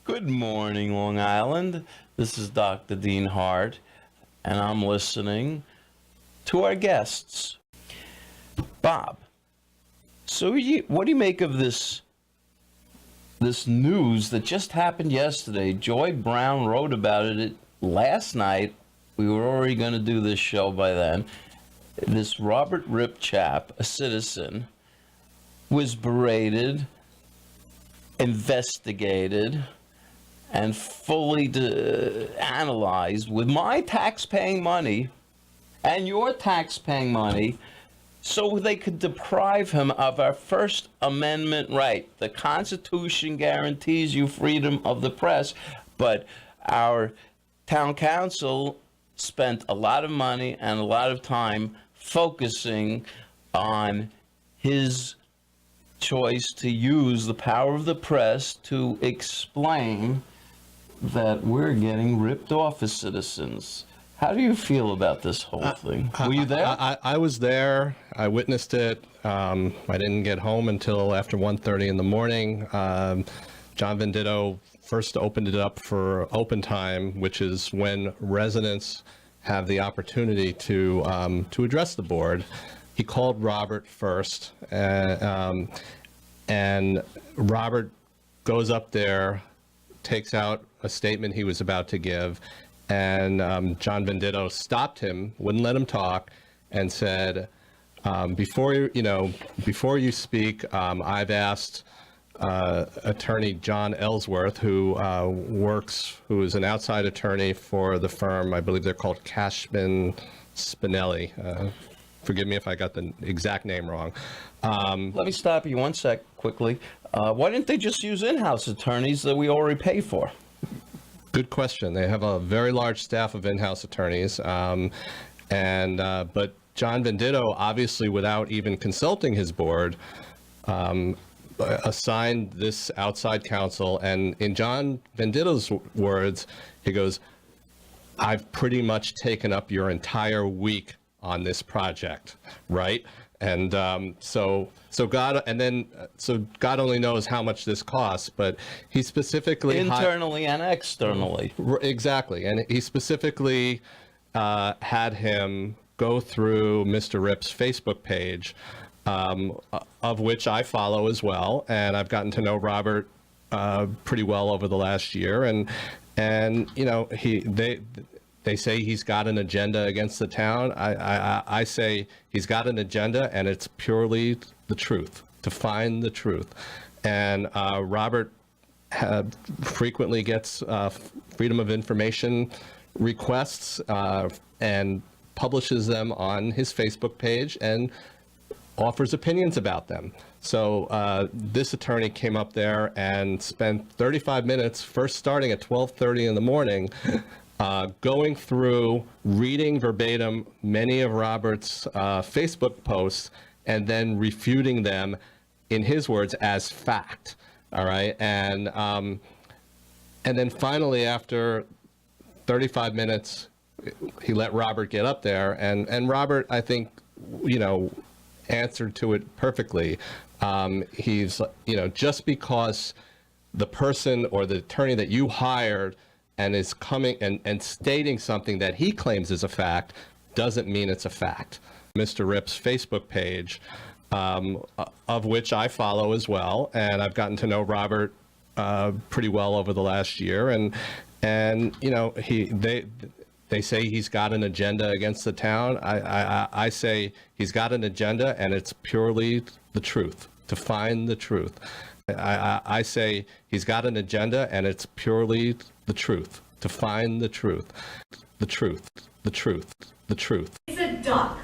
Good morning, Long Island. This is Dr. Dean Hart, and I'm listening to our guests. Bob, so what do you make of this news that just happened yesterday? Joy Brown wrote about it last night. We were already going to do this show by then. This Robert Rip chap, a citizen, was berated, investigated, and fully analyzed with my tax-paying money and your tax-paying money, so they could deprive him of our First Amendment right. The Constitution guarantees you freedom of the press, but our town council spent a lot of money and a lot of time focusing on his choice to use the power of the press to explain that we're getting ripped off as citizens. How do you feel about this whole thing? Were you there? I was there. I witnessed it. I didn't get home until after 1:30 in the morning. John Venditto first opened it up for open time, which is when residents have the opportunity to address the board. He called Robert first, and Robert goes up there, takes out a statement he was about to give, and John Venditto stopped him, wouldn't let him talk, and said, before you speak, I've asked attorney John Ellsworth, who is an outside attorney for the firm, I believe they're called Cashman Spinelli. Forgive me if I got the exact name wrong. Let me stop you one sec quickly. Why didn't they just use in-house attorneys that we already pay for? Good question. They have a very large staff of in-house attorneys, but John Venditto, obviously without even consulting his board, assigned this outside counsel. And in John Venditto's words, he goes, "I've pretty much taken up your entire week on this project," right? And so God only knows how much this costs, but he specifically internally and externally. Exactly, and he specifically had him go through Mr. Rip's Facebook page, of which I follow as well, and I've gotten to know Robert pretty well over the last year, and you know They say he's got an agenda against the town. I say he's got an agenda, and it's purely the truth, to find the truth. And Robert frequently gets freedom of information requests and publishes them on his Facebook page and offers opinions about them. So this attorney came up there and spent 35 minutes, first starting at 12:30 in the morning, going through, reading verbatim many of Robert's Facebook posts, and then refuting them, in his words, as fact. All right, and then finally, after 35 minutes, he let Robert get up there, and Robert, I think, answered to it perfectly. He's, just because the person or the attorney that you hired and is coming and stating something that he claims is a fact doesn't mean it's a fact. Mr. Rip's Facebook page, of which I follow as well, and I've gotten to know Robert pretty well over the last year, and they say he's got an agenda against the town. I say he's got an agenda, and it's purely the truth, to find the truth. I say he's got an agenda, and it's purely the truth, to find the truth, the truth, the truth, the truth. He's a duck.